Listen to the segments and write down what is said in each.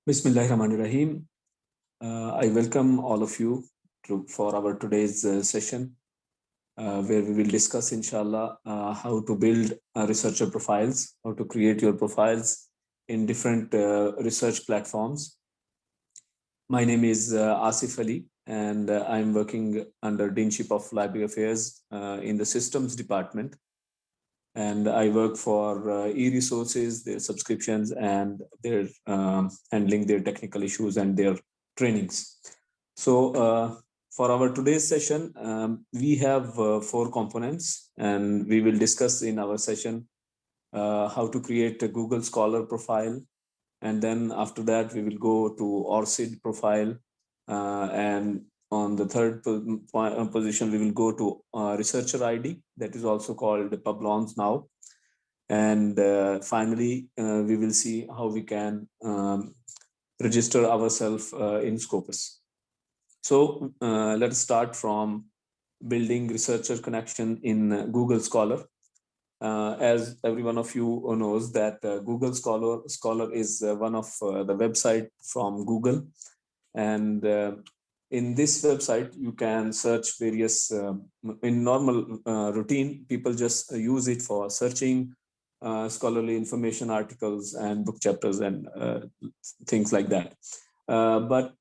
Bismillahirrahmanirrahim. I welcome all of you for our today's session, where we will discuss, inshallah, how to build researcher profiles, how to create your profiles in different research platforms. My name is Asif Ali, and I'm working under Deanship of Library Affairs in the Systems Department. And I work for e-resources, their subscriptions, and their handling their technical issues and their trainings. So for our today's session, we have four components, and we will discuss in our session how to create a Google Scholar profile, and then after that we will go to ORCID profile, and on the third position we will go to researcher ID, that is also called Publons now, and finally we will see how we can register ourselves in Scopus. So let's start from building researcher connection in Google Scholar. As every one of you knows that Google Scholar is one of the website from Google, and in this website you can search various in normal routine people just use it for searching scholarly information, articles and book chapters and things like that. But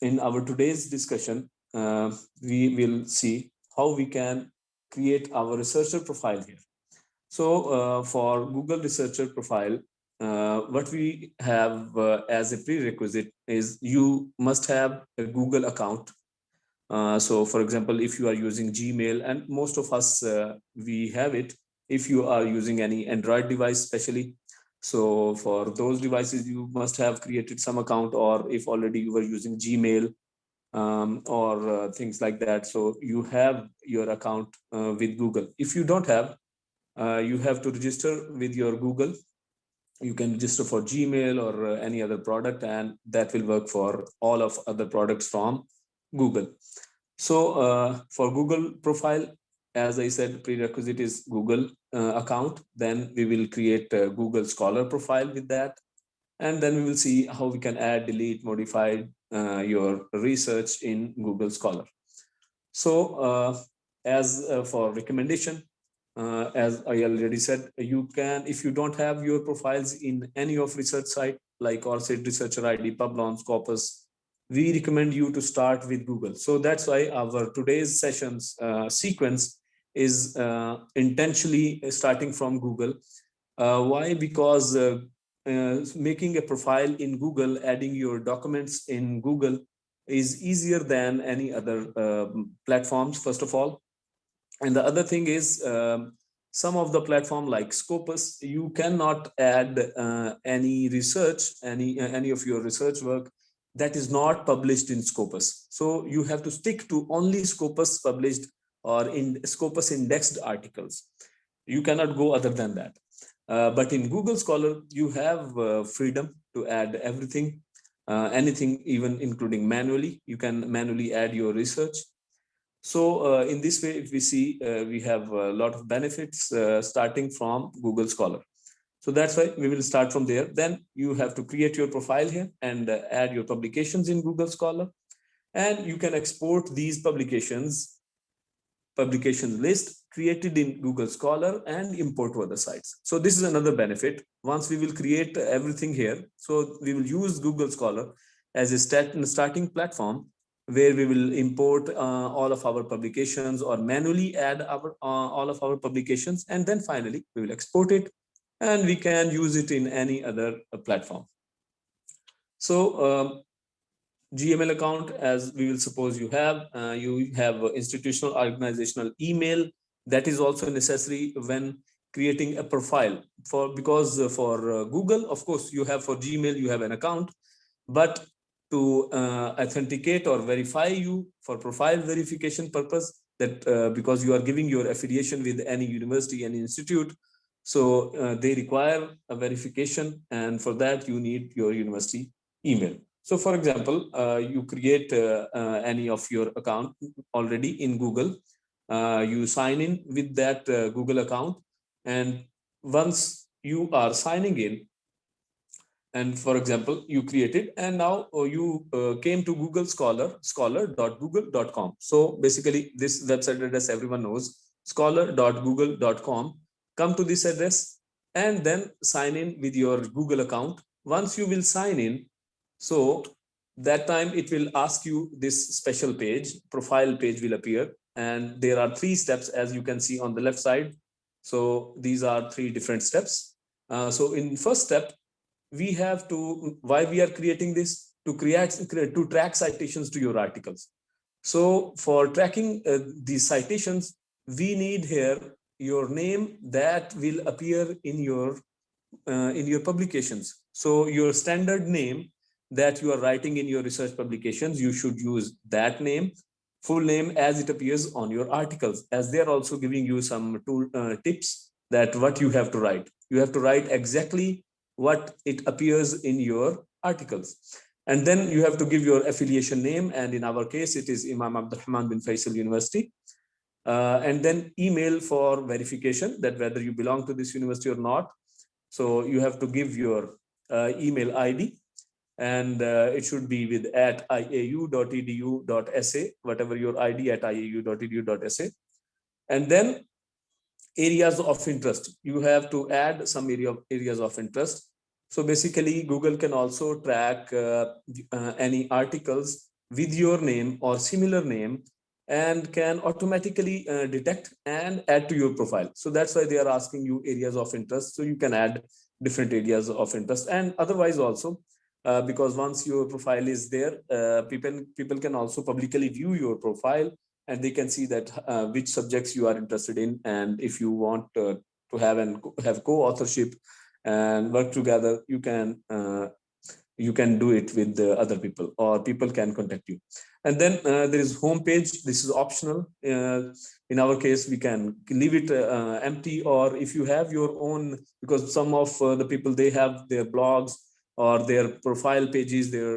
in our today's discussion, we will see how we can create our researcher profile here. So for Google researcher profile, what we have as a prerequisite is you must have a Google account. So for example, if you are using Gmail, and most of us, we have it, if you are using any Android device especially. So for those devices, you must have created some account, or if already you were using Gmail, or things like that. So you have your account with Google. If you don't have, you have to register with your Google. You can register for Gmail or any other product, and that will work for all of other products from Google. So for Google profile, as I said, prerequisite is Google account. Then we will create a Google Scholar profile with that, and then we will see how we can add, delete, modify your research in Google Scholar. So as for recommendation, as I already said, you can, if you don't have your profiles in any of research site like ORCID, Researcher ID, Publon, Scopus, we recommend you to start with Google. So that's why our today's sessions sequence is intentionally starting from Google. Why? Because making a profile in Google, adding your documents in Google is easier than any other platforms, first of all. And the other thing is, some of the platform like Scopus, you cannot add any research, any of your research work that is not published in Scopus. So you have to stick to only Scopus published or in Scopus indexed articles. You cannot go other than that. But in Google Scholar, you have freedom to add everything, anything, even including manually. You can manually add your research. So in this way, if we see, we have a lot of benefits starting from Google Scholar. So that's why we will start from there. Then you have to create your profile here and add your publications in Google Scholar. And you can export these publications list created in Google Scholar and import to other sites. So this is another benefit. Once we will create everything here, so we will use Google Scholar as a starting platform where we will import all of our publications or manually add our all of our publications, and then finally we will export it and we can use it in any other platform. So GML account, as we will suppose you have institutional organizational email. That is also necessary when creating a profile for, because for Google, of course, you have, for Gmail you have an account, but to authenticate or verify you for profile verification purpose, that because you are giving your affiliation with any university and institute, so they require a verification, and for that you need your university email. So for example, you create any of your account already in Google, you sign in with that Google account, and once you are signing in, And for example, you created, and now you came to Google Scholar, scholar.google.com. So basically this website address everyone knows, scholar.google.com. Come to this address and then sign in with your Google account. Once you will sign in, so that time it will ask you this special page, profile page will appear, and there are 3 steps as you can see on the left side. So these are 3 different steps. So in first step, we have to, why we are creating this, to track citations to your articles. So for tracking these citations, we need here your name that will appear in your publications. So your standard name that you are writing in your research publications, you should use that name, full name as it appears on your articles, as they are also giving you some tips that what you have to write. You have to write exactly what it appears in your articles. And then you have to give your affiliation name, and in our case it is Imam Abdurrahman bin Faisal University. And then email for verification that whether you belong to this university or not. So you have to give your email ID, and it should be with @iau.edu.sa, whatever your ID at iau.edu.sa. And then areas of interest, you have to add some areas of interest. So basically Google can also track any articles with your name or similar name, and can automatically detect and add to your profile. So that's why they are asking you areas of interest, so you can add different areas of interest. And otherwise also, because once your profile is there, people can also publicly view your profile, and they can see that which subjects you are interested in, and if you want to have co-authorship and work together, you can do it with the other people, or people can contact you. And then there is homepage. This is optional. In our case, we can leave it empty, or if you have your own, because some of the people, they have their blogs or their profile pages, their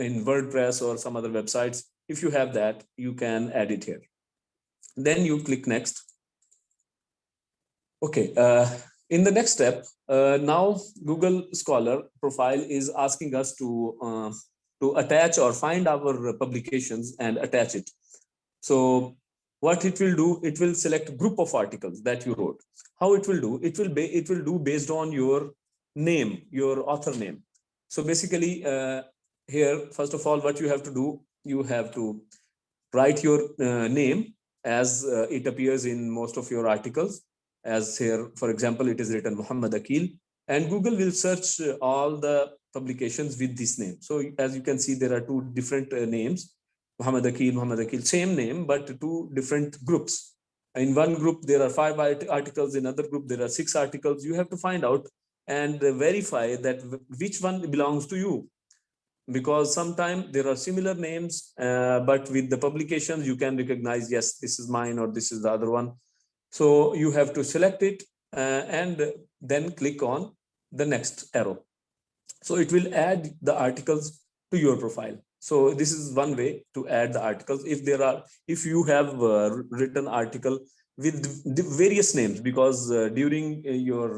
in WordPress or some other websites. If you have that, you can add it here. Then you click next. Okay. In the next step, now Google Scholar profile is asking us to attach or find our publications and attach it. So what it will do, it will select a group of articles that you wrote. How it will do, it will do based on your name, your author name. So basically here, first of all, what you have to do, you have to write your name as it appears in most of your articles. As here, for example, it is written Muhammad Akil, and Google will search all the publications with this name. So as you can see, there are 2 different names, Muhammad Akil, same name, but 2 different groups. In one group, there are 5 articles. In another group, there are 6 articles. You have to find out and verify that which one belongs to you, because sometimes there are similar names, but with the publications, you can recognize, yes, this is mine or this is the other one. So you have to select it and then click on the next arrow. So it will add the articles to your profile. So this is one way to add the articles. If you have written article with the various names, because during your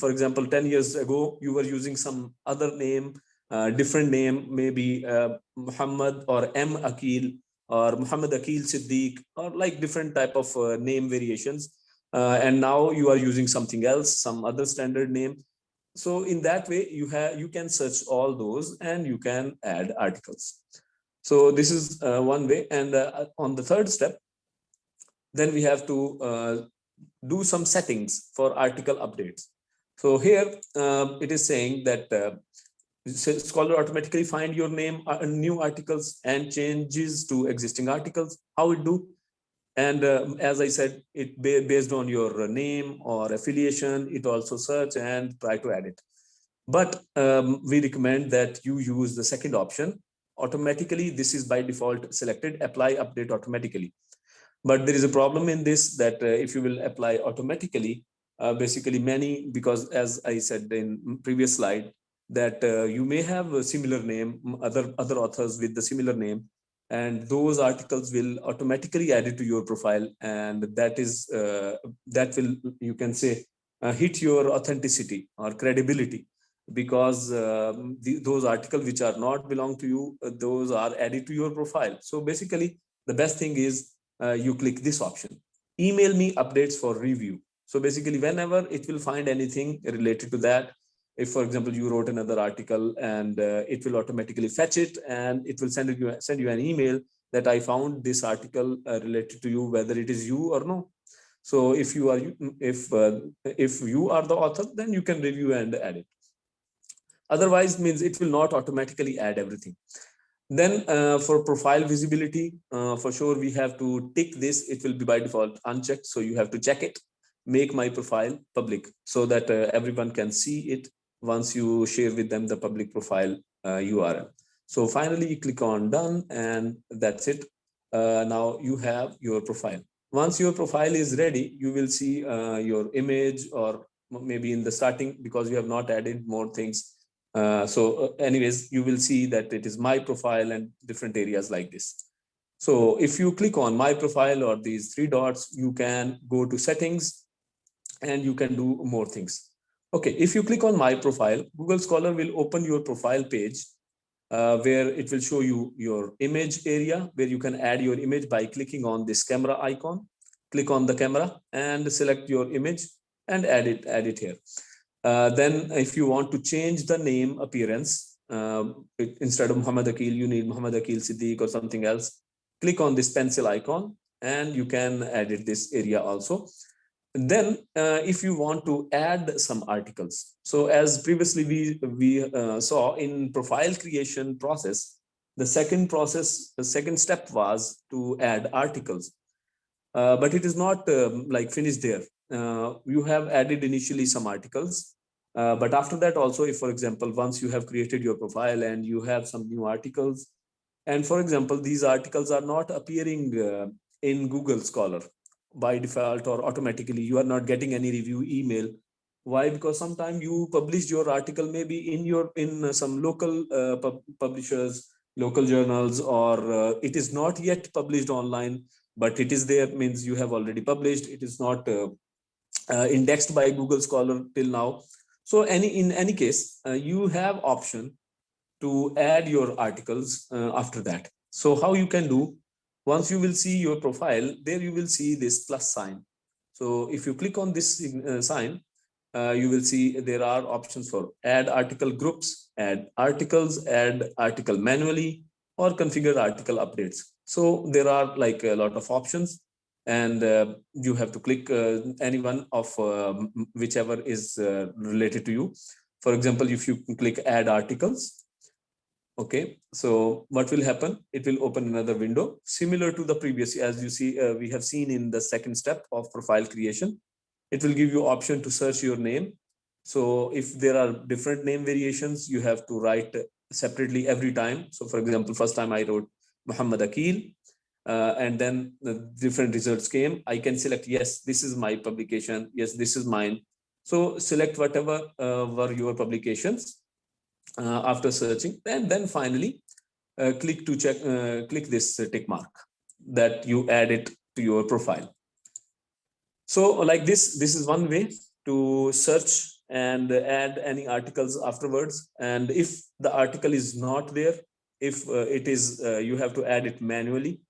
for example, 10 years ago, you were using some other name, different name, maybe Muhammad or M Akil or Muhammad Akil Siddiq, or like different type of name variations. And now you are using something else, some other standard name. So in that way, you can search all those and you can add articles. So this is one way. And on the third step, then we have to do some settings for article updates. So here it is saying that Scholar automatically find your name, new articles, and changes to existing articles. How it do? And as I said, it based on your name or affiliation, it also search and try to add it. But we recommend that you use the second option. Automatically, this is by default selected, apply update automatically. But there is a problem in this, that if you will apply automatically, basically because as I said in previous slide, that you may have a similar name, other authors with the similar name, and those articles will automatically add it to your profile, and that will, you can say, hit your authenticity or credibility, because those articles which are not belong to you, those are added to your profile. So basically, the best thing is you click this option, email me updates for review. So basically, whenever it will find anything related to that, if for example you wrote another article, and it will automatically fetch it, and it will send you an email that I found this article related to you, whether it is you or no. So if you are the author, then you can review and add it. Otherwise, means it will not automatically add everything. Then for profile visibility, for sure we have to tick this. It will be by default unchecked, so you have to check it. Make my profile public, so that everyone can see it once you share with them the public profile URL. So finally, you click on done, and that's it. Now you have your profile. Once your profile is ready, you will see your image, or maybe in the starting, because you have not added more things. Anyways, you will see that it is my profile and different areas like this. So if you click on my profile or these three dots, you can go to settings and you can do more things. Okay, if you click on my profile, Google Scholar will open your profile page, where it will show you your image area, where you can add your image by clicking on this camera icon. Click on the camera and select your image and add it here. Then if you want to change the name appearance, instead of Muhammad Akil, you need Muhammad Akil Siddiq or something else. Click on this pencil icon and you can edit this area also. Then if you want to add some articles, so as previously we saw in profile creation process, the second step was to add articles. But it is not like finished there. You have added initially some articles, but after that also, if for example, once you have created your profile and you have some new articles, and for example, these articles are not appearing in Google Scholar by default or automatically, you are not getting any review email. Why? Because sometimes you published your article maybe in some local publishers, local journals, or it is not yet published online, but it is there, means you have already published. It is not indexed by Google Scholar till now. So in any case, you have option to add your articles after that. So how you can do, once you will see your profile, there you will see this plus sign. So if you click on this sign, you will see there are options for add article groups, add articles, add article manually, or configure article updates. So there are like a lot of options, and you have to click any one of whichever is related to you. For example, if you click add articles, okay, so what will happen? It will open another window similar to the previous. As you see, we have seen in the second step of profile creation, it will give you option to search your name. So if there are different name variations, you have to write separately every time. So for example, first time I wrote Muhammad Akil, and then the different results came. I can select, yes, this is my publication. Yes, this is mine. So select whatever were your publications after searching, and then finally click this tick mark that you add it to your profile. So like this is one way to search and add any articles afterwards. And if the article is not there, if it is you have to add it manually,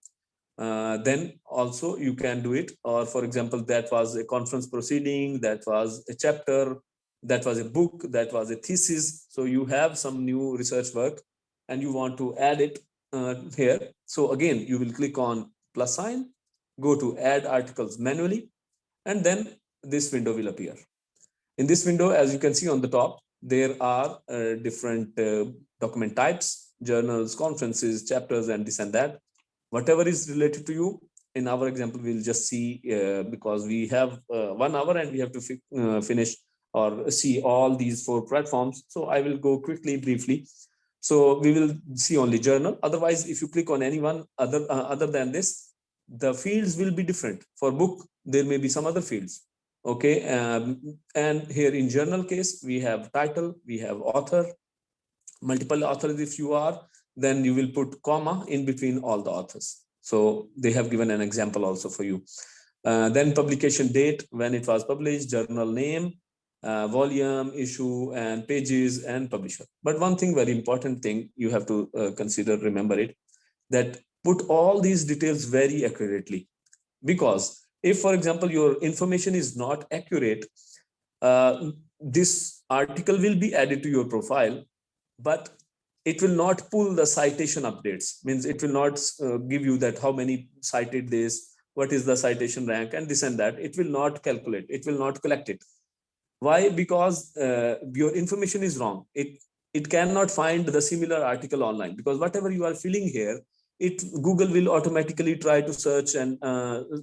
then also you can do it. Or for example, that was a conference proceeding, that was a chapter, that was a book, that was a thesis. So you have some new research work and you want to add it here. So again, you will click on plus sign, go to add articles manually, and then this window will appear. In this window, as you can see on the top, there are different document types, journals, conferences, chapters, and this and that. Whatever is related to you. In our example, we'll just see because we have 1 hour and we have to finish or see all these 4 platforms. So I will go quickly, briefly. So we will see only journal. Otherwise, if you click on any one other than this, the fields will be different. For book, there may be some other fields. Okay, and here in journal case, we have title, we have author, multiple authors. If you are, then you will put comma in between all the authors. So they have given an example also for you. Then publication date, when it was published, journal name, volume, issue, and pages, and publisher. But one thing, very important thing you have to consider, remember it, that put all these details very accurately. Because if, for example, your information is not accurate, this article will be added to your profile, but it will not pull the citation updates. Means it will not give you that how many cited this, what is the citation rank, and this and that. It will not calculate, it will not collect it. Why? Because your information is wrong. It cannot find the similar article online, because whatever you are filling here, Google will automatically try to search and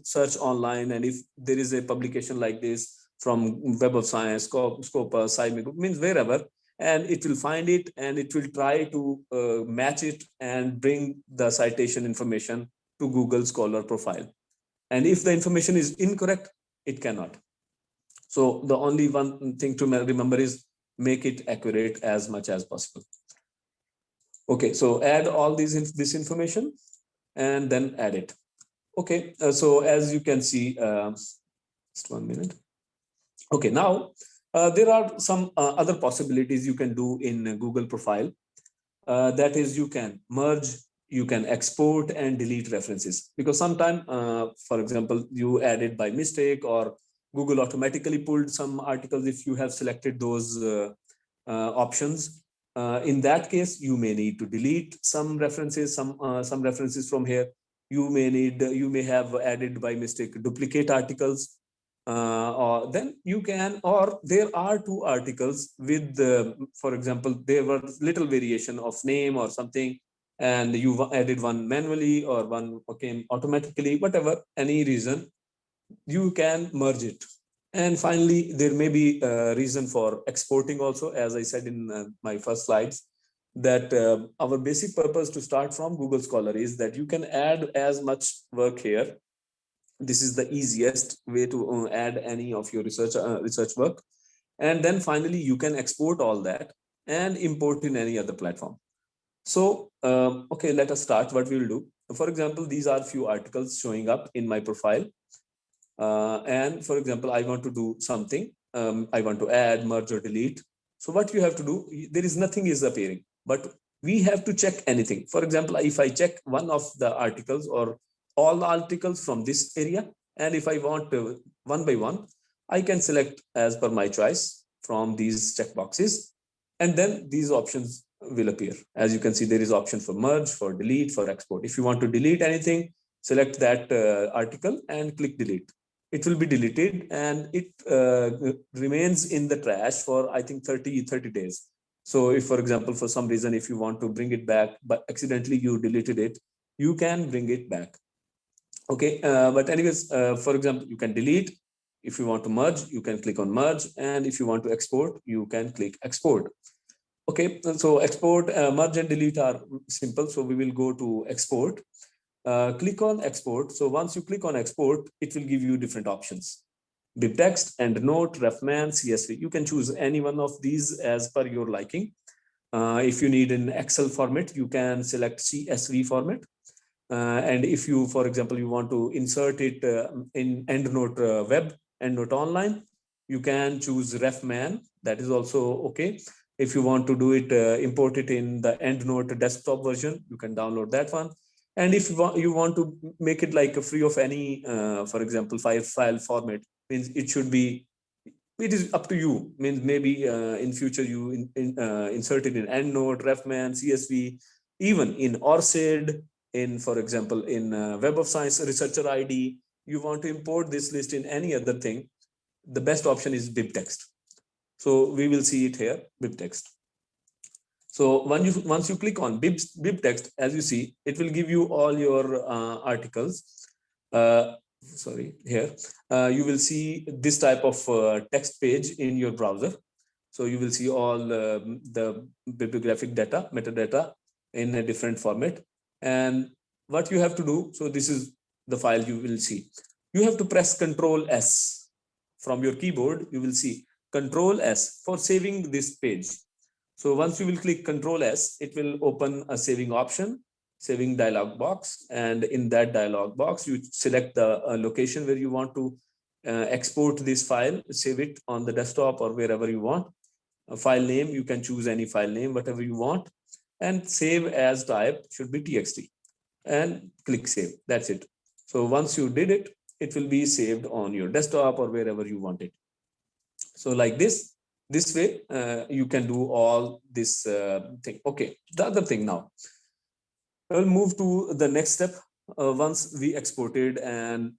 search online. And if there is a publication like this from Web of Science, Scopus, Scimicop, means wherever, and it will find it, and it will try to match it and bring the citation information to Google Scholar profile. And if the information is incorrect, it cannot. So the only one thing to remember is make it accurate as much as possible. Okay, so add all this information and then add it. Okay, so as you can see, just 1 minute. Okay, now there are some other possibilities you can do in Google profile. That is, you can merge, you can export and delete references, because sometimes, for example, you added by mistake, or Google automatically pulled some articles if you have selected those options. In that case, you may need to delete some references, some references from here. You may have added by mistake duplicate articles, or then you can, or there are two articles with, for example, there was little variation of name or something, and you added one manually or one came automatically, whatever, any reason, you can merge it. And finally, there may be a reason for exporting also, as I said in my first slides, that our basic purpose to start from Google Scholar is that you can add as much work here. This is the easiest way to add any of your research work. And then finally, you can export all that and import in any other platform. So, okay, let us start what we will do. For example, these are few articles showing up in my profile. And for example, I want to do something. I want to add, merge, or delete. So what you have to do, there is nothing is appearing, but we have to check anything. For example, if I check one of the articles or all the articles from this area, and if I want to one by one, I can select as per my choice from these checkboxes, and then these options will appear. As you can see, there is option for merge, for delete, for export. If you want to delete anything, select that article and click delete. It will be deleted, and it remains in the trash for, I think, 30 days. So if, for example, for some reason, if you want to bring it back, but accidentally you deleted it, you can bring it back. Okay, but anyways, for example, you can delete. If you want to merge, you can click on merge. And if you want to export, you can click export. Okay, so export, merge and delete are simple. So we will go to export. Click on export. So once you click on export, it will give you different options: BibTeX, EndNote, RefMan, CSV. You can choose any one of these as per your liking. If you need an Excel format, you can select CSV format. And if you, for example, you want to insert it in EndNote web, EndNote online, you can choose RefMan. That is also okay. If you want to do it, import it in the EndNote desktop version, you can download that one. And if you want to make it like a free of any, for example, file format, means it should be, it is up to you. Means maybe in future you insert it in EndNote, RefMan, CSV, even in ORCID, in, for example, in Web of Science Researcher ID. You want to import this list in any other thing, the best option is BibTeX. So we will see it here, BibTeX. So once you click on BibTeX, as you see, it will give you all your articles. Sorry, here you will see this type of text page in your browser. So you will see all the bibliographic data, metadata in a different format. And what you have to do, so this is the file you will see. You have to press Control S from your keyboard. You will see Control S for saving this page. So once you will click Control S, it will open a saving option. saving dialog box, and in that dialog box you select the location where you want to export this file, save it on the desktop or wherever you want. A file name, you can choose any file name, whatever you want, and save as type should be txt, and click save. That's it. So once you did it, it will be saved on your desktop or wherever you want it. So like this way you can do all this thing. Okay, the other thing now, we'll move to the next step. Once we exported, and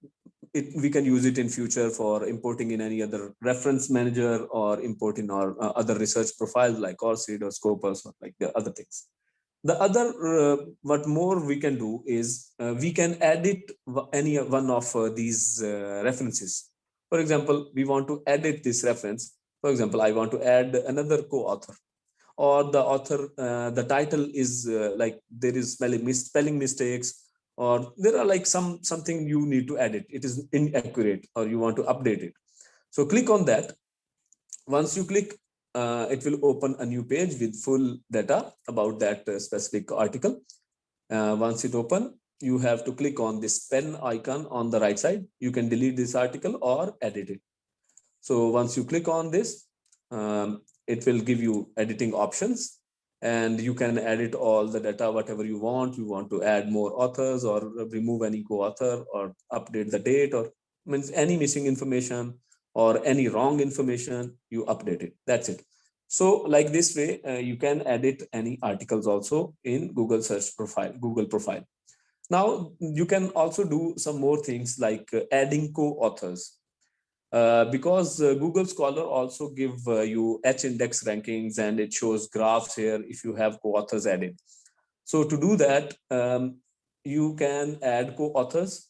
we can use it in future for importing in any other reference manager or importing our other research profiles like ORCID or Scopus or like the other things. The other, what more we can do is we can edit any one of these references. For example, we want to edit this reference. For example, I want to add another co-author, or the author, the title is like there is spelling mistakes, or there are like something you need to edit. It is inaccurate, or you want to update it. So click on that. Once you click, it will open a new page with full data about that specific article. Once it open, you have to click on this pen icon on the right side. You can delete this article or edit it. So once you click on this, it will give you editing options, and you can edit all the data, whatever you want. You want to add more authors or remove any co-author or update the date, or means any missing information or any wrong information, you update it. That's it. So like this way, you can edit any articles also in Google search profile, Google profile. Now you can also do some more things like adding co-authors. Because Google Scholar also give you H-index rankings, and it shows graphs here if you have co-authors added. So to do that, you can add co-authors.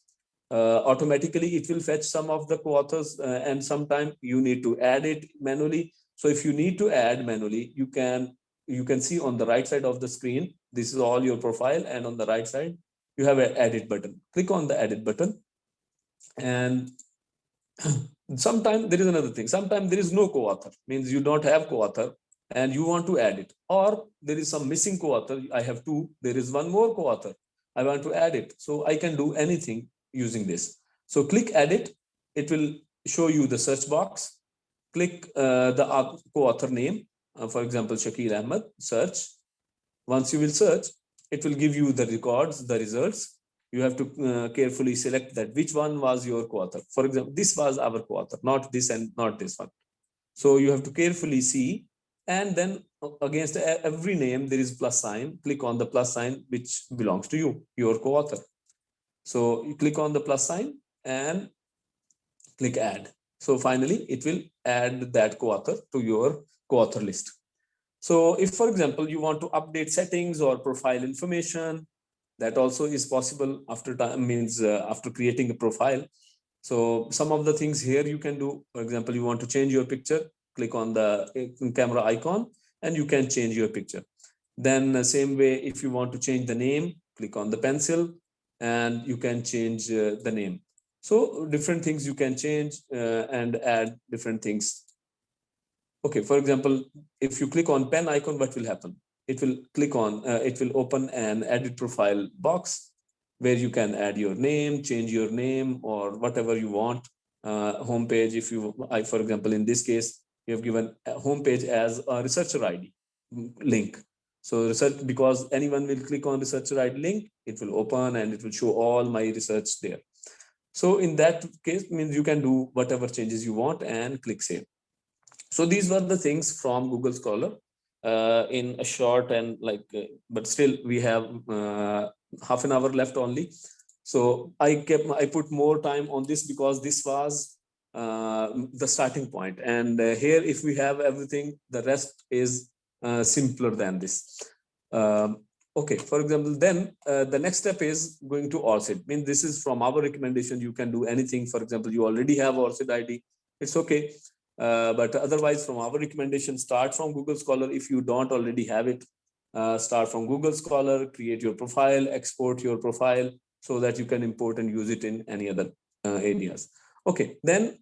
Automatically, it will fetch some of the co-authors, and sometimes you need to add it manually. So if you need to add manually, you can see on the right side of the screen, this is all your profile, and on the right side, you have an edit button. Click on the edit button, and sometimes there is another thing. Sometimes there is no co-author, means you don't have co-author and you want to add it, or there is some missing co-author. I have two, there is one more co-author, I want to add it. So I can do anything using this. So click edit. It will show you the search box. Click the co-author name, for example Shakil Ahmed, search. Once you will search, it will give you the records, the results. You have to carefully select that which one was your co-author. For example, this was our co-author, not this and not this one. So you have to carefully see, and then against every name there is plus sign. Click on the plus sign which belongs to you, your co-author. So you click on the plus sign and click add. So finally it will add that co-author to your co-author list. So if, for example, you want to update settings or profile information, that also is possible after time, means after creating a profile. So some of the things here you can do. For example, you want to change your picture, click on the camera icon and you can change your picture. Then the same way, if you want to change the name, click on the pencil and you can change the name. So different things you can change and add different things. Okay, for example, if you click on pen icon, what will happen? It will click on, it will open an edit profile box where you can add your name, change your name, or whatever you want. Homepage, if you, for example, in this case, you have given a homepage as a researcher ID link. So research, because anyone will click on researcher ID link, it will open and it will show all my research there. So in that case, means you can do whatever changes you want and click save. So these were the things from Google Scholar in a short and but still we have half an hour left only. So I put more time on this because this was the starting point. And here, if we have everything, the rest is simpler than this. Okay, for example, then the next step is going to ORCID. I mean, this is from our recommendation. You can do anything. For example, you already have ORCID ID. It's okay. But otherwise, from our recommendation, start from Google Scholar. If you don't already have it, start from Google Scholar, create your profile, export your profile so that you can import and use it in any other areas. Okay, then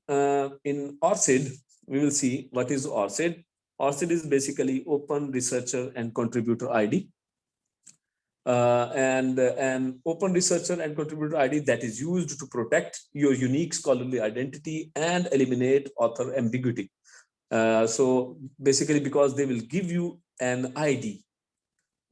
in ORCID, we will see what is ORCID. ORCID is basically Open Researcher and Contributor ID. and an open researcher and contributor ID that is used to protect your unique scholarly identity and eliminate author ambiguity. So basically, because they will give you an ID,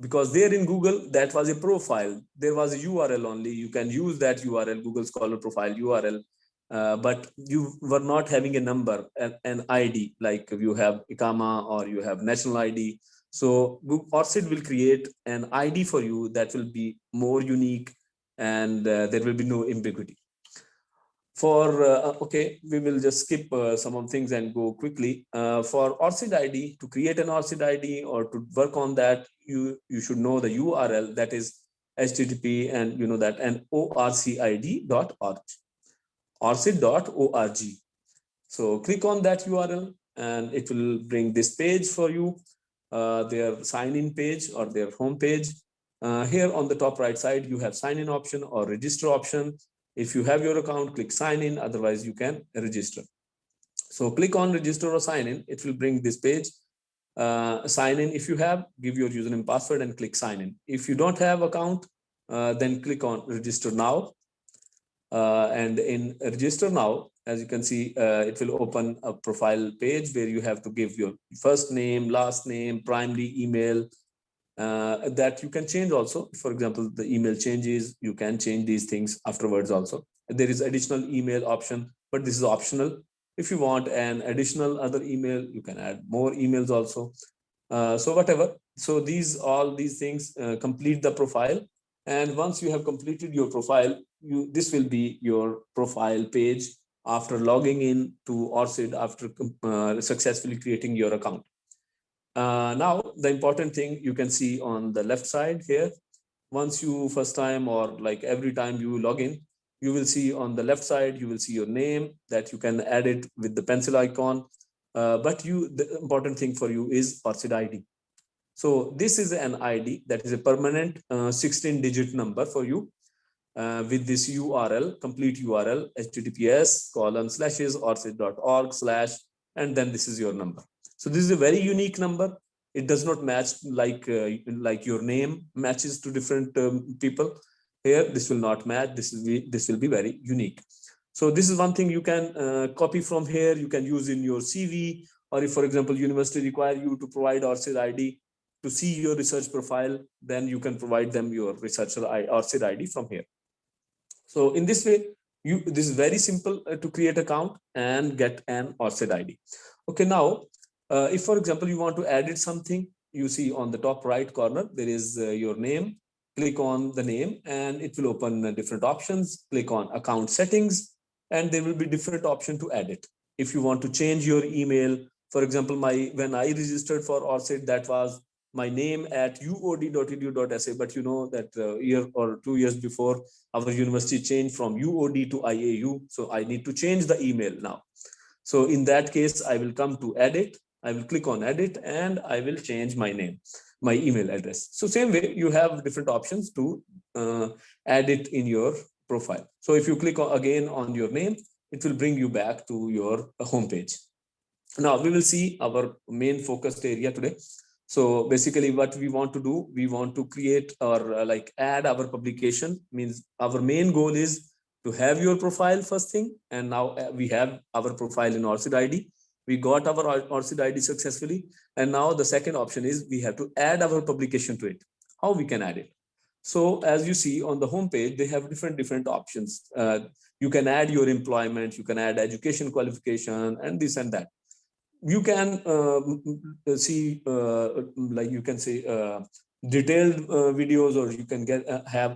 because there in Google, that was a profile, there was a URL only. You can use that URL, Google Scholar profile URL, but you were not having a number, an ID, like you have ICAMA or you have national ID. So ORCID will create an ID for you that will be more unique, and there will be no ambiguity. Okay, we will just skip some of things and go quickly. For ORCID ID, to create an ORCID ID or to work on that, you should know the URL, that is HTTP, and you know that, and orcid.org, orcid.org. So click on that URL and it will bring this page for you, their sign-in page or their home page. Here on the top right side, you have sign-in option or register option. If you have your account, click sign in, otherwise you can register. So click on register or sign in, it will bring this page. Sign in if you have, give your username password and click sign in. If you don't have account, then click on register now. And in register now, as you can see, it will open a profile page where you have to give your first name, last name, primary email, that you can change also. For example, the email changes, you can change these things afterwards also. There is additional email option, but this is optional. If you want an additional other email, you can add more emails also. So whatever. So all these things complete the profile. And once you have completed your profile, this will be your profile page after logging in to ORCID, after successfully creating your account. Now, the important thing you can see on the left side here, once you first time or like every time you log in, you will see on the left side, you will see your name that you can add it with the pencil icon. But the important thing for you is ORCID ID. So this is an ID that is a permanent 16-digit number for you with this URL, complete URL, https://orcid.org/ and then this is your number. So this is a very unique number. It does not match like your name matches to different people. Here, this will not match. This will be very unique. So this is one thing you can copy from here. You can use in your CV, or if, for example, university require you to provide ORCID ID to see your research profile, then you can provide them your researcher ORCID ID from here. So in this way, this is very simple to create account and get an ORCID ID. Okay, now, if, for example, you want to edit something, you see on the top right corner, there is your name. Click on the name and it will open different options. Click on account settings and there will be different option to edit. If you want to change your email, for example, when I registered for ORCID, that was my name at uod.edu.sa, but you know that a year or 2 years before, our university changed from UOD to IAU. So I need to change the email now. So in that case, I will come to edit. I will click on edit and I will change my name, my email address. So same way, you have different options to add it in your profile. So if you click again on your name, it will bring you back to your homepage. Now we will see our main focused area today. So basically what we want to do, we want to create or add our publication. Means our main goal is to have your profile first thing. And now we have our profile in ORCID ID. We got our ORCID ID successfully. And now the second option is we have to add our publication to it. How we can add it? So as you see on the homepage, they have different options. You can add your employment, you can add education qualification and this and that. You can see you can say detailed videos, or you can get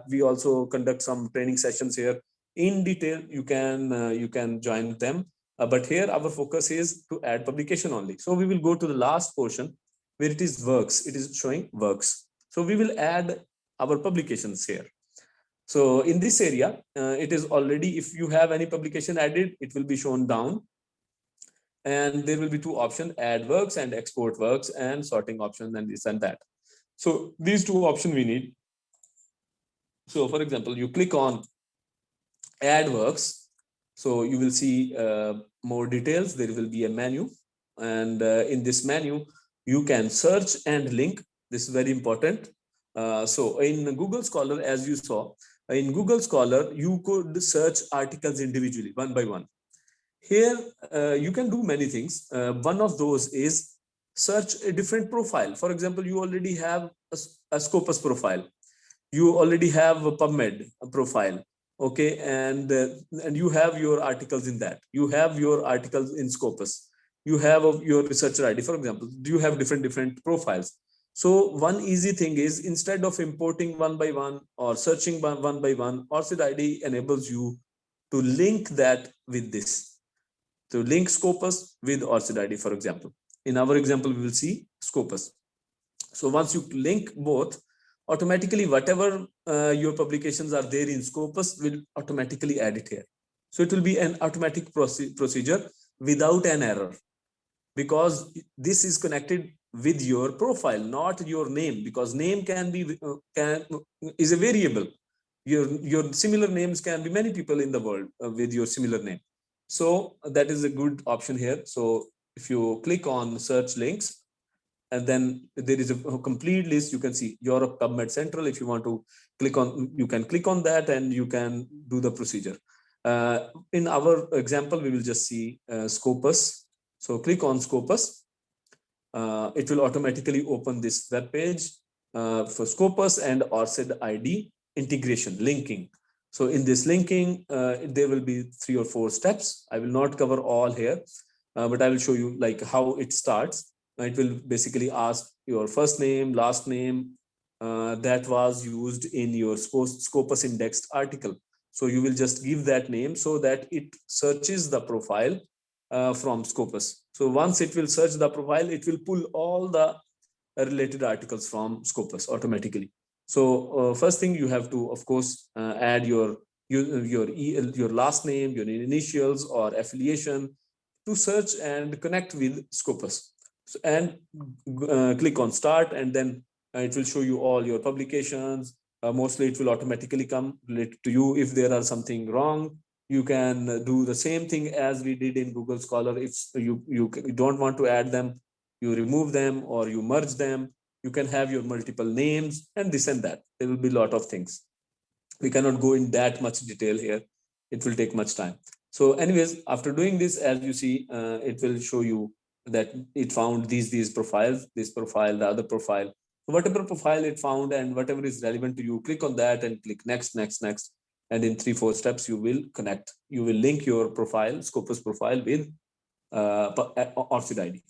we also conduct some training sessions here in detail. You can join them, but here our focus is to add publication only. So we will go to the last portion where it is works. It is showing works. So we will add our publications here. So in this area, it is already, if you have any publication added, it will be shown down. And there will be two options, add works and export works, and sorting options and this and that. So these two options we need. So for example, you click on add works. So you will see more details. There will be a menu. And in this menu, you can search and link. This is very important. So in Google Scholar, as you saw, in Google Scholar, you could search articles individually, one by one. Here, you can do many things. One of those is search a different profile. For example, you already have a Scopus profile. You already have a PubMed profile. Okay, and you have your articles in that. You have your articles in Scopus. You have your researcher ID. For example, do you have different profiles? So one easy thing is, instead of importing one by one or searching one by one, ORCID ID enables you to link that with this, to link Scopus with ORCID ID, for example. In our example, we will see Scopus. So once you link both, automatically whatever your publications are there in Scopus will automatically add it here. So it will be an automatic procedure without an error, because this is connected with your profile, not your name, because name can be is a variable. Your similar names can be many people in the world with your similar name. So that is a good option here. So if you click on search links, and then there is a complete list. You can see Europe PubMed Central. If you want to click on, you can click on that and you can do the procedure. In our example, we will just see Scopus. So click on Scopus. It will automatically open this web page for Scopus and ORCID ID integration linking. So in this linking, there will be 3 or 4 steps. I will not cover all here, but I will show you like how it starts. It will basically ask your first name, last name that was used in your Scopus indexed article. So you will just give that name so that it searches the profile from Scopus. So once it will search the profile, it will pull all the related articles from Scopus automatically. So first thing, you have to, of course, add your last name, your initials or affiliation to search and connect with Scopus. So, and click on start, and then it will show you all your publications. Mostly it will automatically come related to you. If there are something wrong, you can do the same thing as we did in Google Scholar. If you don't want to add them, you remove them or you merge them. You can have your multiple names and this and that. There will be a lot of things. We cannot go in that much detail here. It will take much time. So anyways, after doing this, as you see, it will show you that it found these profiles, this profile, the other profile. So whatever profile it found and whatever is relevant to you, click on that and click next, next, next. And in 3-4 steps, you will connect. You will link your profile, Scopus profile, with ORCID ID.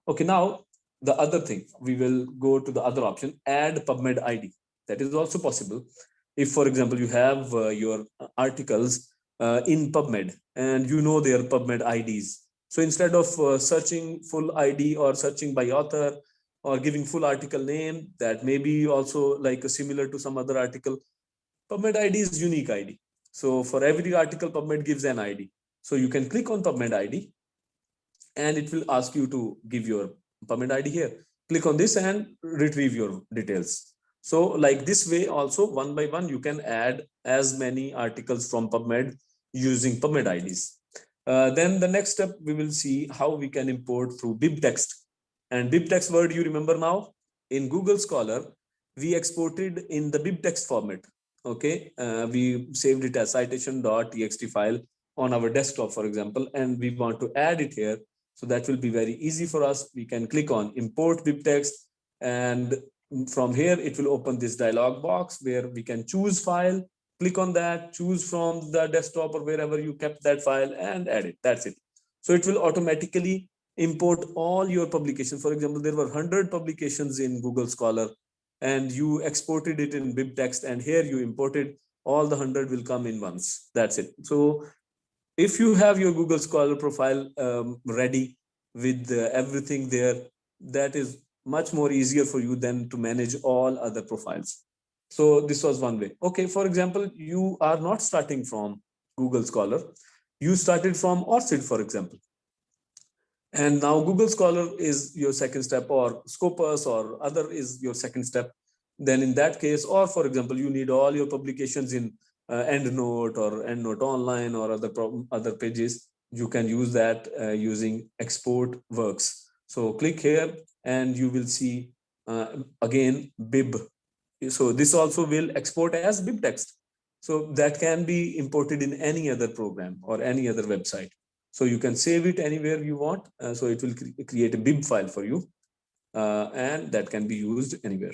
Okay, now the other thing, we will go to the other option, add PubMed ID. That is also possible. If, for example, you have your articles in PubMed and you know their PubMed IDs. So instead of searching full ID or searching by author or giving full article name, that may be also like similar to some other article, PubMed ID is unique ID. So for every article, PubMed gives an ID. So you can click on PubMed ID and it will ask you to give your PubMed ID here. Click on this and retrieve your details. So like this way also, one by one, you can add as many articles from PubMed using PubMed IDs. Then the next step, we will see how we can import through BibTeX. And BibTeX word, you remember now, in Google Scholar, we exported in the BibTeX format. Okay, we saved it as citation.txt file on our desktop, for example, and we want to add it here. So that will be very easy for us. We can click on import BibTeX, and from here it will open this dialog box where we can choose file. Click on that, choose from the desktop or wherever you kept that file and add it. That's it. So it will automatically import all your publications. For example, there were 100 publications in Google Scholar and you exported it in BibTeX, and here you imported all the 100 will come in once. That's it. So if you have your Google Scholar profile ready with everything there, that is much more easier for you than to manage all other profiles. So this was one way. Okay, for example, you are not starting from Google Scholar. You started from ORCID, for example. And now Google Scholar is your second step, or Scopus or other is your second step. Then in that case, or for example, you need all your publications in EndNote or EndNote Online or other pages, you can use that using Export Works. So click here and you will see again Bib So this also will export as BibTeX. So that can be imported in any other program or any other website. So you can save it anywhere you want. So it will create a bib file for you, and that can be used anywhere.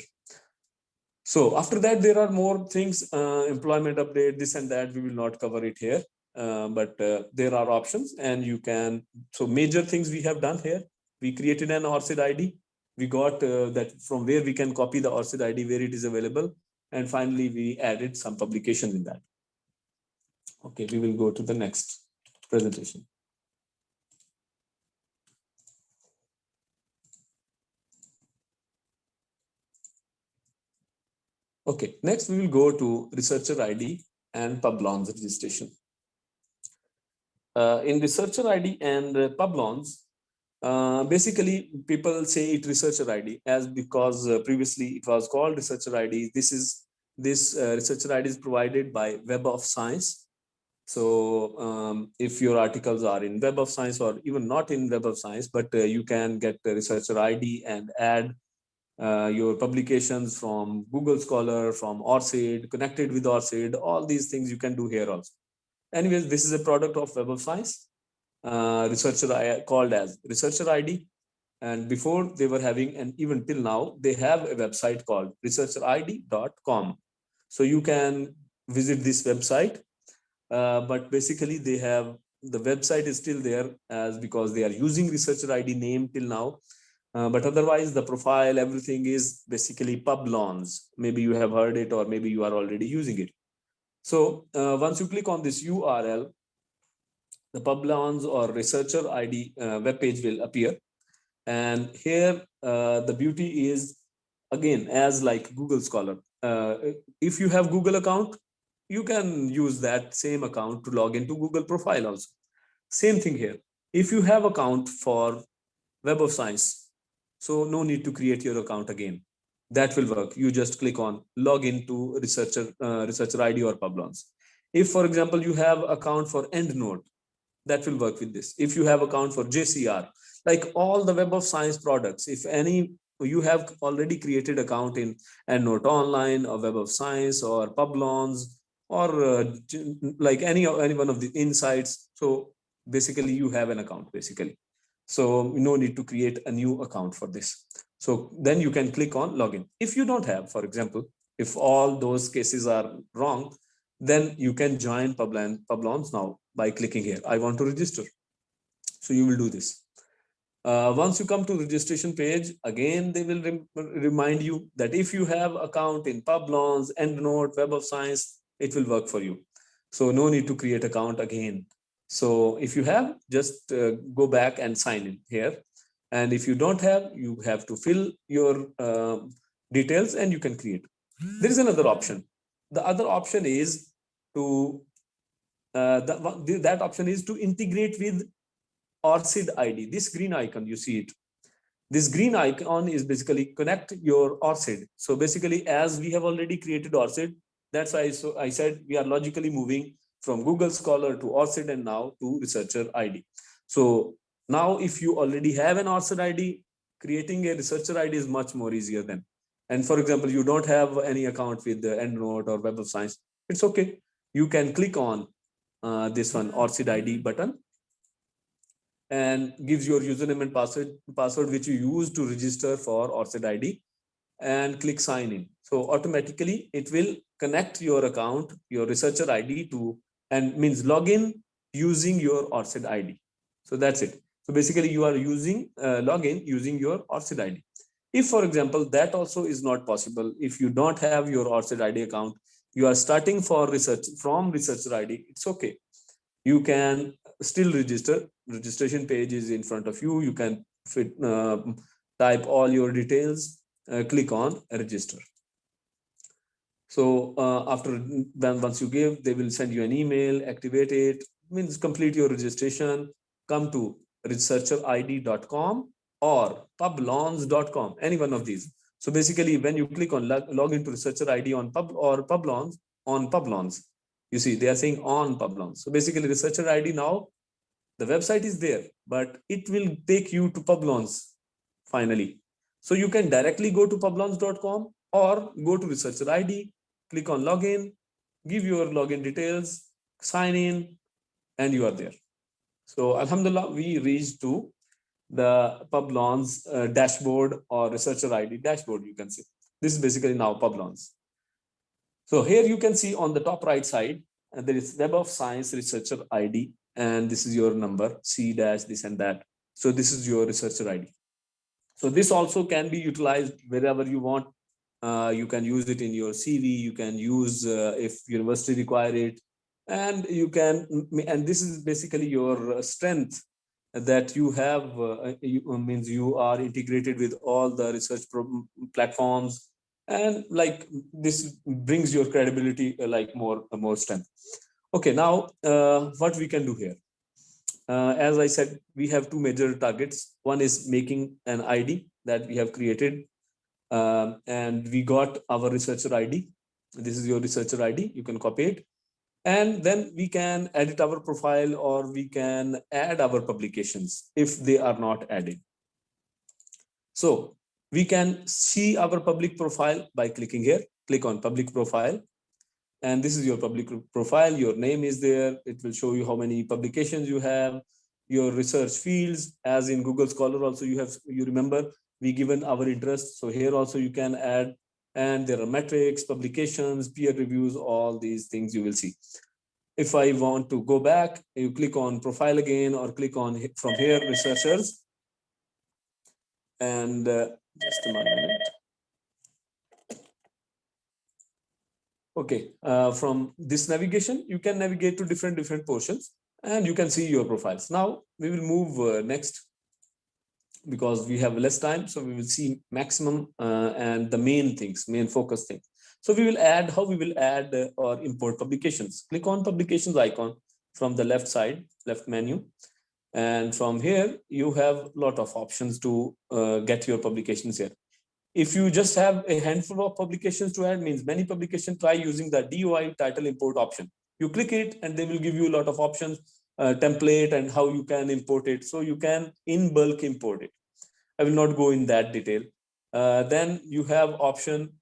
So after that, there are more things, employment update, this and that. We will not cover it here, but there are options, and you can. So major things we have done here. We created an ORCID ID. We got that from where we can copy the ORCID ID where it is available, and finally we added some publications in that. Okay, we will go to the next presentation. Okay, next we will go to researcher ID and Publons registration. In researcher ID and Publons, basically people say it researcher ID as because previously it was called researcher ID. This researcher ID is provided by Web of Science. So if your articles are in Web of Science or even not in Web of Science, but you can get the researcher ID and add your publications from Google Scholar, from ORCID, connected with ORCID, all these things you can do here also. Anyways, this is a product of Web of Science, researcher called as researcher ID. And before they were having, and even till now, they have a website called researcherid.com. So you can visit this website, but basically they have, the website is still there as because they are using researcher ID name till now. But otherwise, the profile, everything is basically Publons. Maybe you have heard it, or maybe you are already using it. So once you click on this URL, the Publons or researcher ID web page will appear. And here, the beauty is, again, as like Google Scholar. If you have Google account, you can use that same account to log into Google profile also. Same thing here. If you have account for Web of Science, so no need to create your account again. That will work. You just click on log into researcher ID or Publons. If, for example, you have account for EndNote, that will work with this. If you have account for JCR, like all the Web of Science products, if any you have already created account in EndNote Online or Web of Science or Publons or like any one of the insights, so basically you have an account basically. So no need to create a new account for this. So then you can click on login. If you don't have, for example, if all those cases are wrong, then you can join Publons now by clicking here. I want to register. So you will do this. Once you come to registration page, again, they will remind you that if you have account in Publons, EndNote, Web of Science, it will work for you. So no need to create account again. So if you have, just go back and sign in here. And if you don't have, you have to fill your details and you can create. There is another option. The other option is to, that option is to integrate with ORCID ID. This green icon, you see it. This green icon is basically connect your ORCID. So basically, as we have already created ORCID, that's why I said we are logically moving from Google Scholar to ORCID and now to researcher ID. So now if you already have an ORCID ID, creating a researcher ID is much more easier than. And for example, you don't have any account with the EndNote or Web of Science, it's okay. You can click on this one, ORCID ID button, and gives your username and password which you use to register for ORCID ID, and click sign in. So automatically it will connect your account, your researcher ID to, and means login using your ORCID ID. So that's it. So basically you are using login using your ORCID ID. If, for example, that also is not possible, if you don't have your ORCID ID account, you are starting for research from researcher ID, it's okay. You can still register. Registration page is in front of you. You can type all your details, click on register. So after then, once you give, they will send you an email, activate it, means complete your registration, come to researcherid.com or publons.com, any one of these. So basically, when you click on log into researcher ID on Publons, you see they are saying on Publons. So basically, researcher ID now, the website is there, but it will take you to Publons finally. So you can directly go to publons.com, or go to researcher ID, click on login, give your login details, sign in, and you are there. So Alhamdulillah, we reached to the Publon's dashboard or researcher ID dashboard, you can see. This is basically now Publon's. So here you can see on the top right side, there is Web of Science researcher ID, and this is your number, C dash this and that. So this is your researcher ID. So this also can be utilized wherever you want. You can use it in your CV, you can use if university require it, and you can, and this is basically your strength that you have, means you are integrated with all the research platforms, and like this brings your credibility like more strength. Okay, now what we can do here, as I said, we have two major targets. One is making an ID that we have created, and we got our researcher ID. This is your researcher ID. You can copy it, and then we can edit our profile, or we can add our publications if they are not added. So we can see our public profile by clicking here. Click on public profile, and this is your public profile. Your name is there. It will show you how many publications you have, your research fields, as in Google Scholar also you remember we given our interest. So here also you can add, and there are metrics, publications, peer reviews, all these things you will see. If I want to go back, you click on profile again, or click on from here researchers, and just a minute. Okay, from this navigation, you can navigate to different portions, and you can see your profiles. Now we will move next, because we have less time, so we will see maximum and the main things, main focus thing. So we will add, how we will add or import publications. Click on publications icon from the left side, left menu, and from here you have a lot of options to get your publications here. If you just have a handful of publications to add, means many publications, try using the DOI title import option. You click it and they will give you a lot of options, template, and how you can import it. So you can in bulk import it. I will not go in that detail. Then you have option,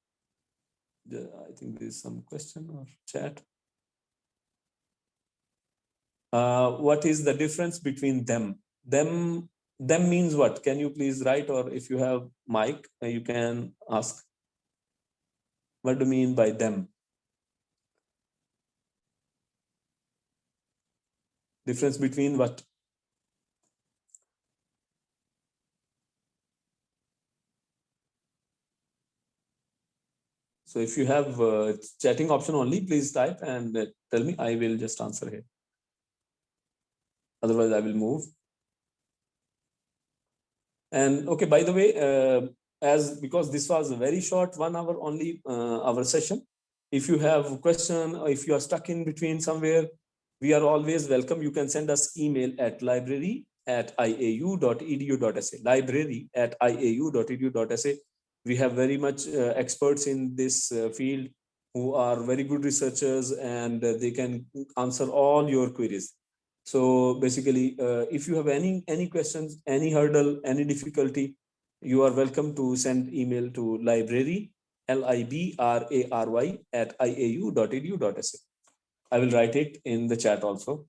I think there is some question or chat. What is the difference between them? Them means what? Can you please write, or if you have mic, you can ask. What do you mean by them? Difference between what? So if you have chatting option only, please type and tell me. I will just answer here. Otherwise, I will move. And okay, by the way, because this was a very short 1 hour only our session. If you have a question, or if you are stuck in between somewhere, we are always welcome. You can send us email at library@iau.edu.sa. Library@iau.edu.sa. We have very much experts in this field who are very good researchers, and they can answer all your queries. So basically, if you have any questions, any hurdle, any difficulty, you are welcome to send email to library, library @iau.edu.sa. I will write it in the chat also,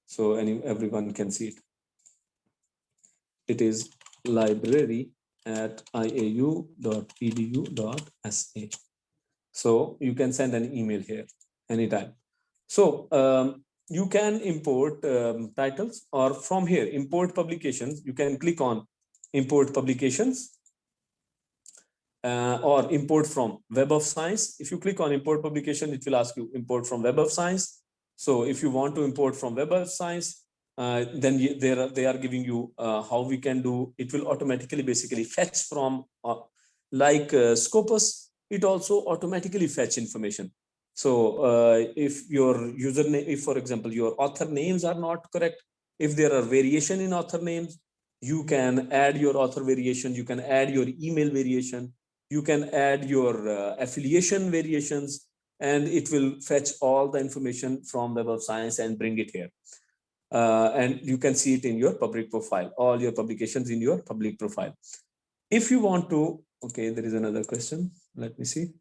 so everyone can see it. It is library@iau.edu.sa. So you can send an email here anytime. So you can import titles, or from here import publications. You can click on import publications, or import from Web of Science. If you click on import publication, it will ask you import from Web of Science. So if you want to import from Web of Science, then they are giving you how we can do. It will automatically basically fetch from like Scopus. It also automatically fetch information. So if your username, if for example your author names are not correct, if there are variation in author names, you can add your author variation. You can add your email variation. You can add your affiliation variations, and it will fetch all the information from Web of Science and bring it here. And you can see it in your public profile, all your publications in your public profile. If you want to Okay, there is another question. Let me see.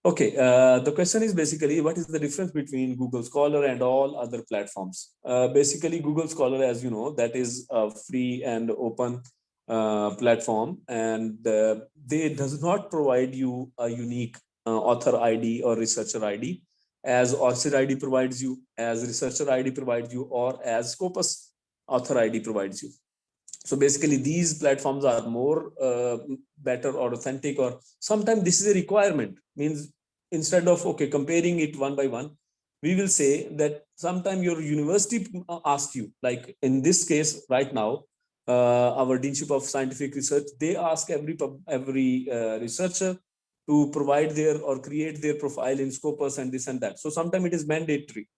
Okay, the question is basically what is the difference between Google Scholar and all other platforms? Basically, Google Scholar, as you know, that is a free and open platform, and they does not provide you a unique author ID or researcher ID, as ORCID ID provides you, as researcher ID provides you, or as Scopus author ID provides you. So basically these platforms are more better or authentic, or sometimes this is a requirement, means instead of okay comparing it one by one, we will say that sometime your university asks you, like in this case right now, our Deanship of Scientific Research, they ask every researcher to provide their or create their profile in Scopus and this and that. So sometimes it is mandatory,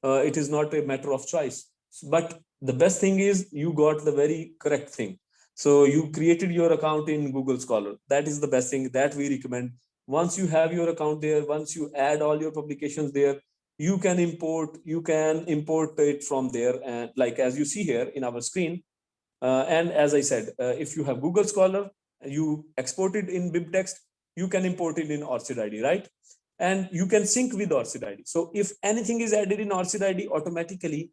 it is not a matter of choice. But the best thing is you got the very correct thing. So you created your account in Google Scholar. That is the best thing that we recommend. Once you have your account there, once you add all your publications there, you can import it from there, and like as you see here in our screen. And as I said, if you have Google Scholar, you export it in BibTeX, you can import it in ORCID ID, right? And you can sync with ORCID ID. So if anything is added in ORCID ID, automatically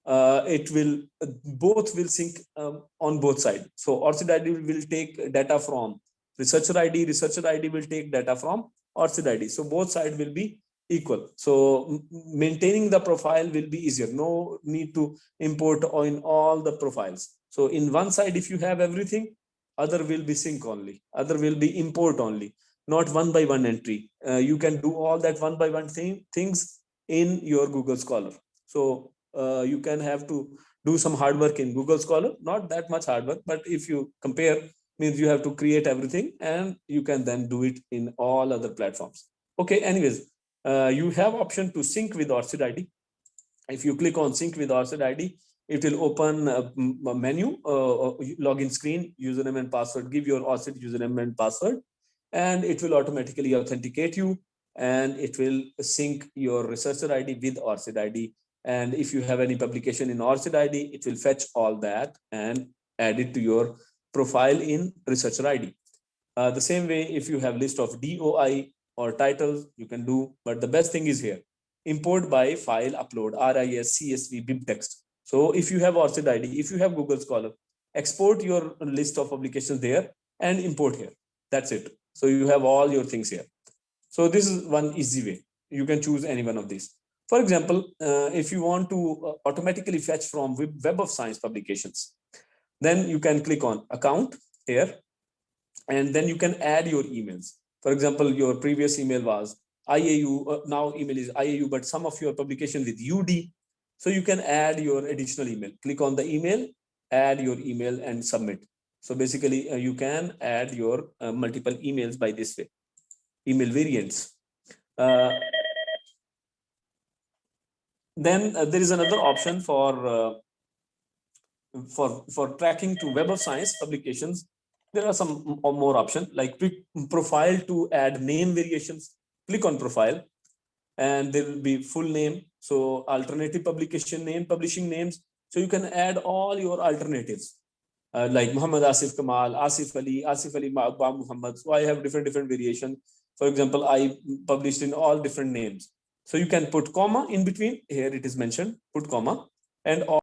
it will both will sync on both sides. So ORCID ID will take data from researcher ID will take data from ORCID ID. So both sides will be equal. So maintaining the profile will be easier. No need to import in all the profiles. So in one side, if you have everything, other will be sync only, other will be import only, not one by one entry. You can do all that one by one things in your Google Scholar. So you can have to do some hard work in Google Scholar, not that much hard work, but if you compare, means you have to create everything and you can then do it in all other platforms. Okay, anyways, you have option to sync with ORCID ID. If you click on sync with ORCID ID, it will open a menu, login screen, username and password, give your ORCID username and password, and it will automatically authenticate you, and it will sync your researcher ID with ORCID ID. And if you have any publication in ORCID ID, it will fetch all that and add it to your profile in researcher ID. The same way, if you have list of DOI or titles, you can do, but the best thing is here, import by file upload, RIS, CSV, BibTeX. So if you have ORCID ID, if you have Google Scholar, export your list of publications there and import here. That's it. So you have all your things here. So this is one easy way. You can choose any one of these. For example, if you want to automatically fetch from Web of Science publications, then you can click on account here, and then you can add your emails. For example, your previous email was IAU, now email is IAU, but some of your publication with UD. So you can add your additional email. Click on the email, add your email and submit. So basically you can add your multiple emails by this way, email variants. Uh, then there is another option for tracking to Web of Science publications. There are some more options like profile to add name variations. Click on profile and there will be full name. So alternative publication name, publishing names. So you can add all your alternatives like Muhammad Asif Kamal, Asif Ali Ba Muhammad. So I have different variations. For example, I published in all different names. So you can put comma in between. Here it is mentioned, put comma, and all.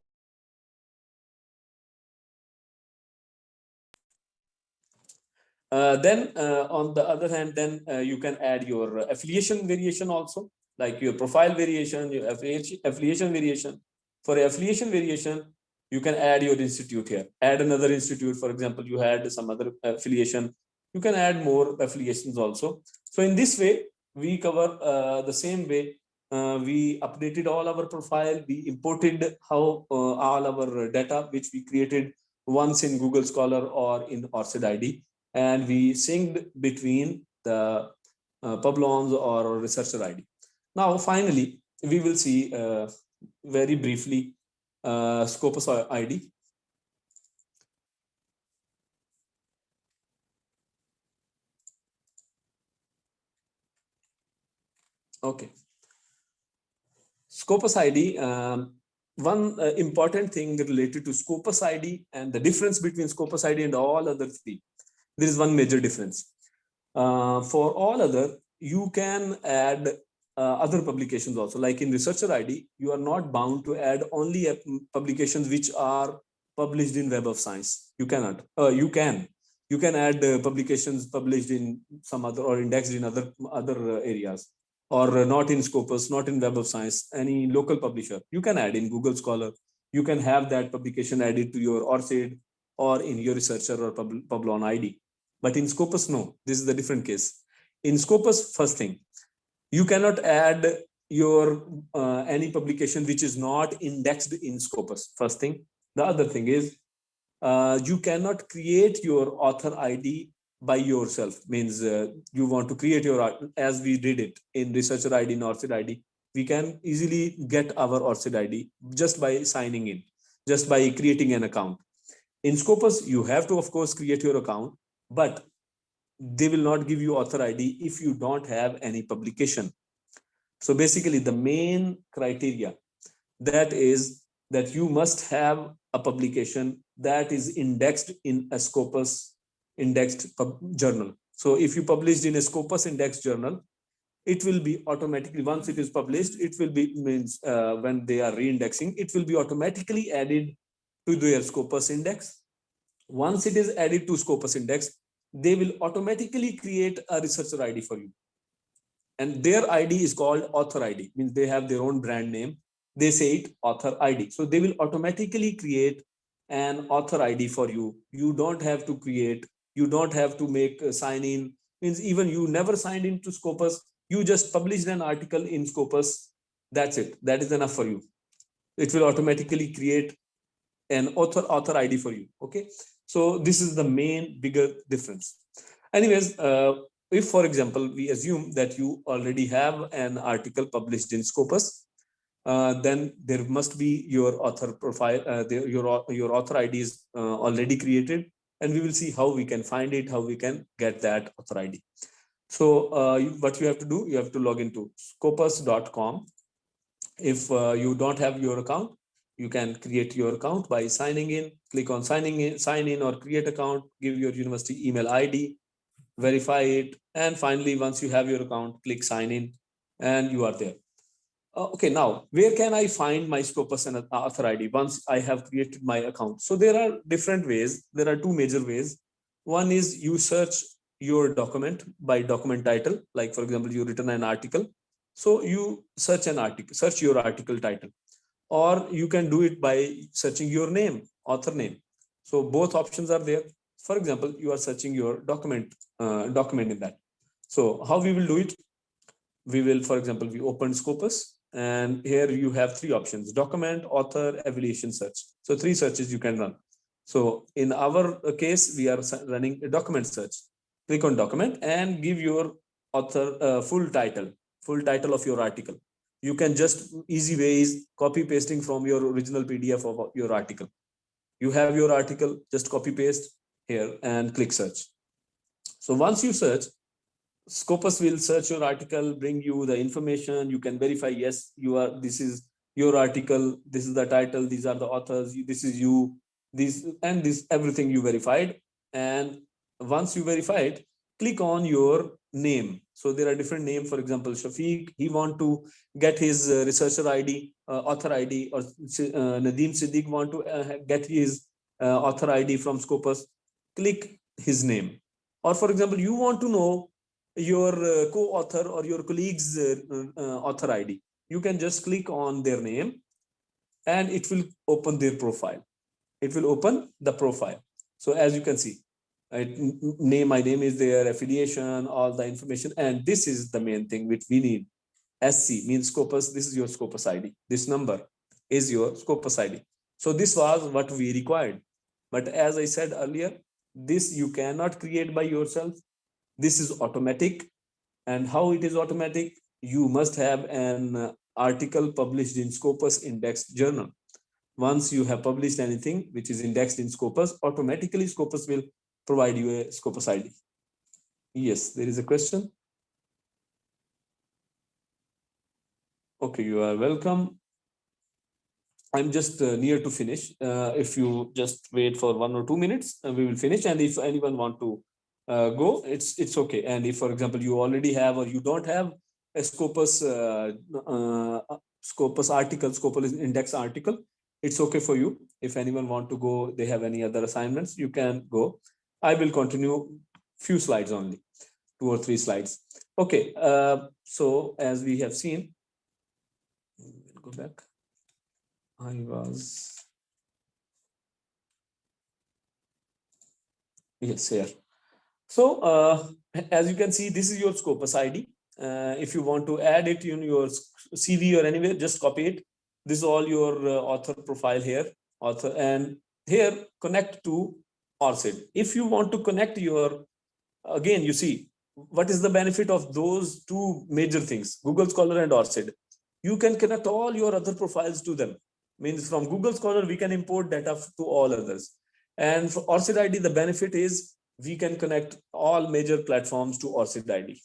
Then on the other hand, then you can add your affiliation variation also, like your profile variation, your affiliation variation. For affiliation variation, you can add your institute here, add another institute. For example, you had some other affiliation, you can add more affiliations also. So in this way, we cover the same way. We updated all our profile, we imported how all our data, which we created once in Google Scholar or in ORCID ID, and we synced between the Publons or researcher ID. Now, finally, we will see very briefly Scopus ID. Okay. Scopus ID, one important thing related to Scopus ID and the difference between Scopus ID and all other three. There is one major difference. For all other, you can add other publications also. Like in Researcher ID, you are not bound to add only publications which are published in Web of Science. You cannot. You can add publications published in some other or indexed in other areas, or not in Scopus, not in Web of Science, any local publisher. You can add in Google Scholar. You can have that publication added to your ORCID or in your Researcher or Publon ID. But in Scopus, no, this is the different case. In Scopus, first thing, you cannot add your any publication which is not indexed in Scopus. First thing. The other thing is you cannot create your author ID by yourself. Means you want to create your, as we did it in Researcher ID and ORCID ID. We can easily get our ORCID ID just by signing in, just by creating an account. In Scopus, you have to, of course, create your account, but they will not give you author ID if you don't have any publication. So basically, the main criteria that is that you must have a publication that is indexed in a Scopus indexed journal. So if you published in a Scopus indexed journal, it will be automatically, once it is published, it will be, means when they are re-indexing, it will be automatically added to their Scopus index. Once it is added to Scopus index, they will automatically create a researcher ID for you. And their ID is called author ID, means they have their own brand name. They say it author ID. So they will automatically create an author ID for you. You don't have to create, you don't have to make a sign in, means even you never signed into Scopus, you just published an article in Scopus. That's it. That is enough for you. It will automatically create an author ID for you. Okay. So this is the main bigger difference. Anyways, if for example, we assume that you already have an article published in Scopus, then there must be your author profile, your author ID is already created, and we will see how we can find it, how we can get that author ID. So what you have to do, you have to log into scopus.com. If you don't have your account, you can create your account by signing in. Click on sign in or create account, give your university email ID, verify it, and finally, once you have your account, click sign in, and you are there. Okay, now where can I find my Scopus and author ID once I have created my account? So there are different ways. There are two major ways. One is you search your document by document title. Like for example, you written an article, so you search an article, search your article title, or you can do it by searching your name, author name. So both options are there. For example, you are searching your document in that. So how we will do it? We will, for example, we open Scopus, and here you have three options: document, author, evaluation search. So three searches you can run. So in our case, we are running a document search. Click on document and give your author full title of your article. You can just, easy way is copy pasting from your original PDF of your article. You have your article, just copy paste here and click search. So once you search, Scopus will search your article, bring you the information. You can verify, yes, you are, this is your article, this is the title, these are the authors, this is you, this and this, everything you verified. And once you verify it, click on your name. So there are different names. For example, Shafiq, he want to get his researcher ID, author ID, or Nadeem Siddiq want to get his author ID from Scopus. Click his name. Or for example, you want to know your co-author or your colleague's author ID. You can just click on their name and it will open their profile. It will open the profile. So as you can see, my name is there, affiliation, all the information. And this is the main thing which we need. SC means Scopus. This is your Scopus ID. This number is your Scopus ID. So this was what we required. But as I said earlier, this you cannot create by yourself. This is automatic. And how it is automatic? You must have an article published in Scopus indexed journal. Once you have published anything which is indexed in Scopus, automatically Scopus will provide you a Scopus ID. Yes, there is a question. Okay, you are welcome. I'm just near to finish. If you just wait for 1 or 2 minutes, we will finish. And if anyone want to go, it's okay. And if, for example, you already have or you don't have a Scopus article, Scopus index article, it's okay for you. If anyone want to go, they have any other assignments, you can go. I will continue few slides only, 2 or 3 slides. Okay. So as we have seen, we'll go back. I was yes here. So as you can see, this is your Scopus ID. If you want to add it in your CV or anywhere, just copy it. This is all your author profile here, author, and here connect to ORCID. If you want to connect your, again, you see, what is the benefit of those two major things, Google Scholar and ORCID? You can connect all your other profiles to them. Means from Google Scholar, we can import data to all others. And for ORCID ID, the benefit is we can connect all major platforms to ORCID ID,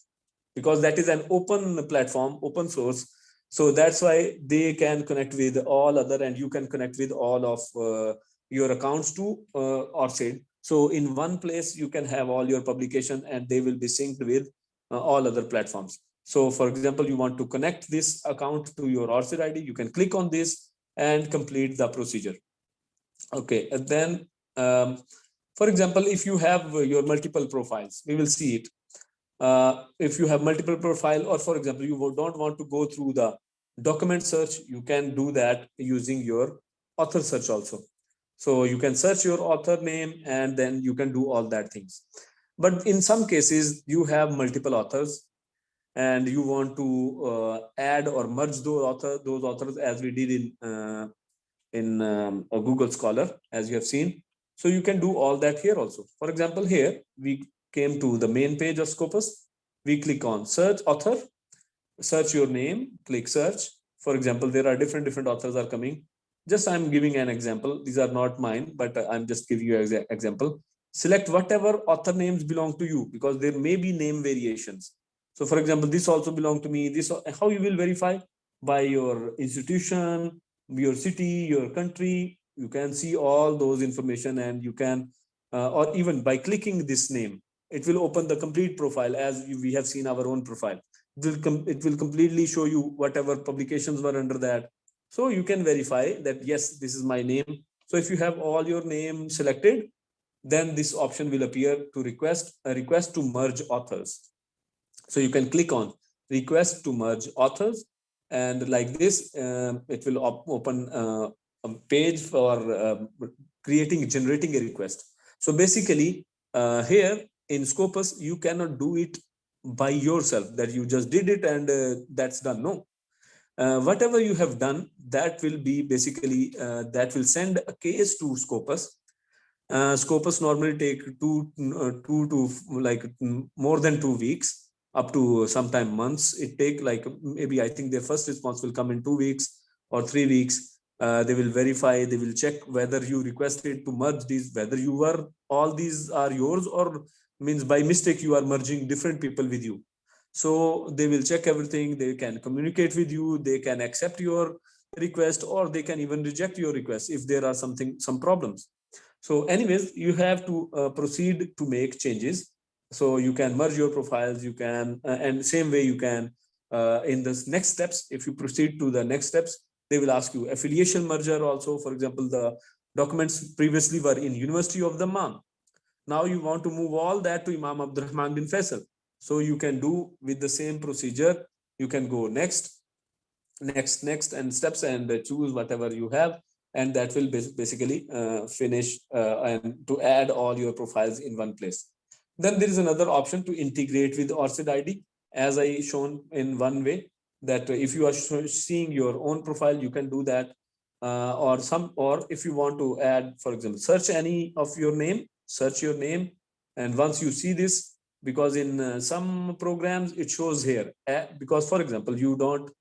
because that is an open platform, open source. So that's why they can connect with all other, and you can connect with all of your accounts to ORCID. So in one place, you can have all your publication and they will be synced with all other platforms. So for example, you want to connect this account to your ORCID ID, you can click on this and complete the procedure. Okay, and then for example, if you have your multiple profiles, we will see it. If you have multiple profile, or for example, you don't want to go through the document search, you can do that using your author search also. So you can search your author name and then you can do all that things. But in some cases, you have multiple authors and you want to add or merge those authors, as we did in a Google Scholar, as you have seen. So you can do all that here also. For example, here we came to the main page of Scopus. We click on search author, search your name, click search. For example, there are different authors are coming. Just I'm giving an example. These are not mine, but I'm just giving you an example. Select whatever author names belong to you, because there may be name variations. So for example, this also belong to me. This, how you will verify? By your institution, your city, your country. You can see all those information, and you can, or even by clicking this name, it will open the complete profile as we have seen our own profile. It will completely show you whatever publications were under that. So you can verify that, yes, this is my name. So if you have all your name selected, then this option will appear to request a request to merge authors. So you can click on request to merge authors, and like this, it will open a page for generating a request. So basically, here in Scopus, you cannot do it by yourself, that you just did it and that's done. No, whatever you have done, that will be basically that will send a case to Scopus. Scopus normally take two to like more than 2 weeks, up to sometime months. It take like maybe, I think their first response will come in 2 weeks or 3 weeks. They will verify, they will check whether you requested to merge these, whether you were, all these are yours, or means by mistake you are merging different people with you. So they will check everything, they can communicate with you, they can accept your request, or they can even reject your request if there are some problems. So anyways, you have to proceed to make changes. So you can merge your profiles, you can, and same way you can, in the next steps, if you proceed to the next steps, they will ask you affiliation merger also. For example, the documents previously were in University of Dammam. Now you want to move all that to Imam Abdurrahman bin Faisal. So you can do with the same procedure. You can go next, and steps, and choose whatever you have, and that will basically finish and to add all your profiles in one place. Then there is another option to integrate with ORCID ID, as I shown in one way, that if you are seeing your own profile, you can do that, or if you want to add, for example, search any of your name, search your name, and once you see this, because in some programs it shows here, because for example, you don't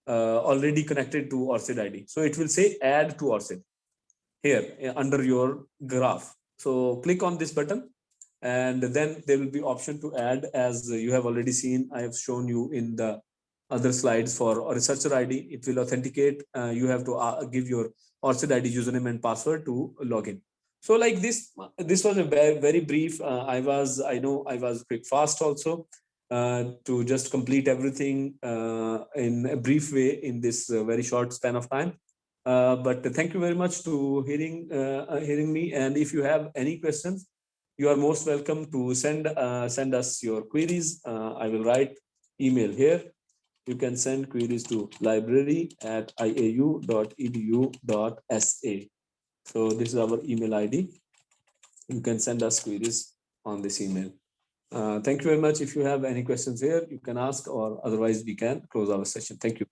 already connected to ORCID ID. So it will say add to ORCID here under your graph. So click on this button, and then there will be option to add, as you have already seen. I have shown you in the other slides. For researcher ID, it will authenticate. You have to give your ORCID ID username and password to log in. So like this was a very brief. I know I was quick fast also to just complete everything in a brief way in this very short span of time. But thank you very much to hearing me. And if you have any questions, you are most welcome to send us your queries. I will write email here. You can send queries to library@iau.edu.sa. So this is our email ID. You can send us queries on this email. Thank you very much. If you have any questions here, you can ask, or otherwise we can close our session. Thank you.